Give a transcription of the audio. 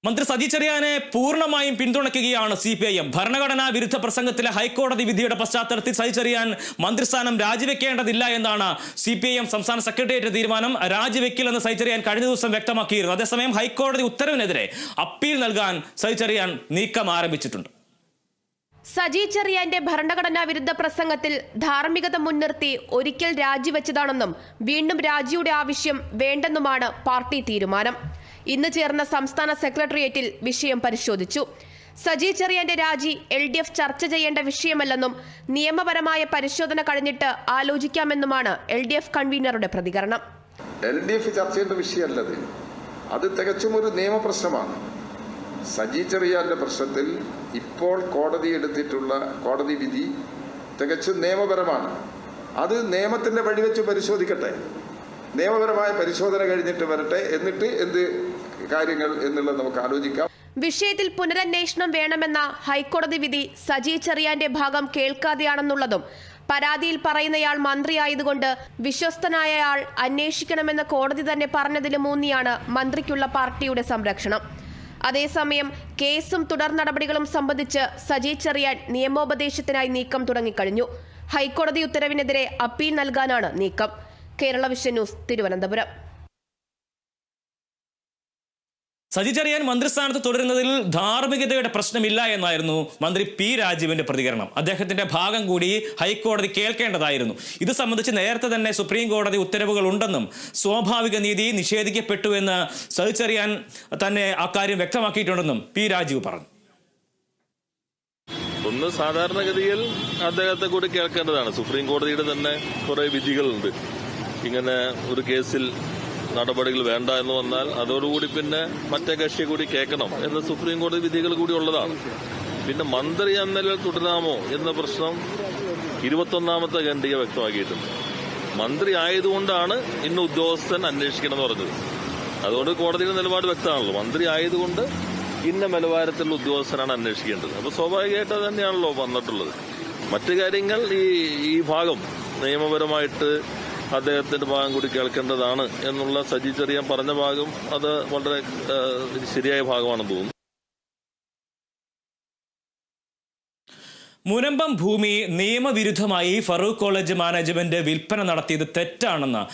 മന്ത്രി സജി ചെറിയാനെ പൂർണ്ണമായും പിന്തുണയ്ക്കുകയാണ് CPIM. ഭരണഘടനാ വിരുദ്ധ പ്രസംഗത്തിലെ ഹൈക്കോടതി വിധിയുടെ പശ്ചാത്തലത്തിൽ സജി ചെറിയാൻ മന്ത്രിസ്ഥാനം രാജിവെക്കേണ്ടതില്ല എന്നാണ് CPIM സംസ്ഥാന സെക്രട്ടേറിയറ്റ് തീരുമാനം. രാജിവെക്കില്ലെന്ന് സജി ചെറിയാൻ കഴിഞ്ഞ ദിവസം വ്യക്തമാക്കിയിരുന്നു. അതേസമയം ഹൈക്കോടതി ഉത്തരവിനെതിരെ അപ്പീൽ നൽകാൻ സജി ചെറിയാൻ നീക്കം ആരംഭിച്ചിട്ടുണ്ട്. സജി ചെറിയാന്റെ ഭരണഘടനാ വിരുദ്ധ പ്രസംഗത്തിൽ ധാർമ്മികത മുൻനിർത്തി ഒരിക്കൽ രാജിവെച്ചതാണെന്നും വീണ്ടും രാജിയുടെ ആവശ്യം വേണ്ടെന്നുമാണ് പാർട്ടി തീരുമാനം. ഇന്ന് ചേർന്ന സംസ്ഥാന സെക്രട്ടേറിയറ്റിൽ വിഷയം പരിശോധിച്ചു. സജി ചെറിയാന്റെ രാജി LDF ചർച്ച ചെയ്യേണ്ട വിഷയമല്ലെന്നും നിയമപരമായ പരിശോധന കഴിഞ്ഞിട്ട് ആലോചിക്കാമെന്നുമാണ് LDF കൺവീനറുടെ പ്രതികരണം. LDF ചർച്ച ചെയ്യേണ്ട വിഷയമല്ലത്, അത് തികച്ചും ഒരു നിയമപ്രശ്നമാണ്. സജി ചെറിയാന്റെ പ്രശ്നത്തിൽ ഇപ്പോൾ കോടതി എടുത്തിട്ടുള്ള കോടതി വിധി തികച്ചും നിയമപരമാണ്. അത് നിയമത്തിന്റെ വഴിവെച്ച് പരിശോധിക്കട്ടെ, നിയമപരമായ പരിശോധന കഴിഞ്ഞിട്ട് വരട്ടെ, എന്നിട്ട് എന്ത് കാര്യങ്ങൾ എന്നുള്ളത് നമുക്ക് ആലോചിക്കാം. വിഷയത്തിൽ പുനരന്വേഷണം വേണമെന്ന ഹൈക്കോടതി വിധി സജി ചെറിയാന്റെ ഭാഗം കേൾക്കാതെയാണെന്നുള്ളതും പരാതിയിൽ പറയുന്നയാൾ മന്ത്രിയായതുകൊണ്ട് വിശ്വസ്തനായയാൾ അന്വേഷിക്കണമെന്ന് കോടതി തന്നെ പറഞ്ഞതിലുമൂന്നിയാണ് മന്ത്രിക്കുള്ള പാർട്ടിയുടെ സംരക്ഷണം. അതേസമയം കേസും തുടർ നടപടികളും സംബന്ധിച്ച് സജി ചെറിയാൻ നിയമോപദേശത്തിനായി നീക്കം തുടങ്ങിക്കഴിഞ്ഞു. ഹൈക്കോടതി ഉത്തരവിനെതിരെ അപ്പീൽ നൽകാനാണ് നീക്കം. കേരള വിഷൻ ന്യൂസ്, തിരുവനന്തപുരം. സജി ചെറിയാൻ മന്ത്രിസ്ഥാനത്ത് തുടരുന്നതിൽ ധാർമ്മികതയുടെ പ്രശ്നമില്ല എന്നായിരുന്നു മന്ത്രി P. രാജീവിന്റെ പ്രതികരണം. അദ്ദേഹത്തിന്റെ ഭാഗം കൂടി ഹൈക്കോടതി കേൾക്കേണ്ടതായിരുന്നു. ഇത് സംബന്ധിച്ച് നേരത്തെ തന്നെ സുപ്രീം കോടതി ഉത്തരവുകൾ ഉണ്ടെന്നും സ്വാഭാവിക നീതി നിഷേധിക്കപ്പെട്ടുവെന്ന് സജി ചെറിയാൻ തന്നെ അക്കാര്യം വ്യക്തമാക്കിയിട്ടുണ്ടെന്നും P. രാജീവ് പറഞ്ഞു. ഒന്ന്, സാധാരണഗതിയിൽ അദ്ദേഹത്തെ കൂടി കേൾക്കേണ്ടതാണ്. സുപ്രീം കോടതിയുടെ തന്നെ കുറെ വിധികളുണ്ട്. ഇങ്ങനെ ഒരു കേസിൽ നടപടികൾ വേണ്ട എന്ന് വന്നാൽ അതോടുകൂടി പിന്നെ മറ്റേ കക്ഷിയെ കൂടി കേൾക്കണം എന്ന സുപ്രീം കോടതി വിധികൾ കൂടി ഉള്ളതാണ്. പിന്നെ മന്ത്രി എന്ന നിലയിൽ തുടരാമോ എന്ന പ്രശ്നം 21ാമത്തെ ഖണ്ഡിക വ്യക്തമാക്കിയിട്ടുണ്ട്. മന്ത്രി ആയതുകൊണ്ടാണ് ഇന്ന് ഉദ്യോഗസ്ഥൻ അന്വേഷിക്കണം എന്ന് പറഞ്ഞത്. അതുകൊണ്ട് കോടതിയുടെ നിലപാട് വ്യക്തമാണല്ലോ. മന്ത്രി ആയതുകൊണ്ട് ഇന്ന നിലവാരത്തിലുള്ള ഉദ്യോഗസ്ഥനാണ് അന്വേഷിക്കേണ്ടത്. അപ്പോൾ സ്വാഭാവികമായിട്ട് അത് തന്നെയാണല്ലോ വന്നിട്ടുള്ളത്. മറ്റു കാര്യങ്ങൾ ഈ ഭാഗം നിയമപരമായിട്ട് അദ്ദേഹത്തിന്റെ ഭാഗം കൂടി കേൾക്കേണ്ടതാണ് എന്നുള്ള സജി ചെറിയാൻ പറഞ്ഞ ഭാഗം അത് വളരെ ശരിയായ ഭാഗമാണെന്ന് തോന്നുന്നു. മുനമ്പം ഭൂമി നിയമവിരുദ്ധമായി ഫറൂഖ് കോളേജ് മാനേജ്മെന്റ് വിൽപ്പന നടത്തിയത് തെറ്റാണെന്ന്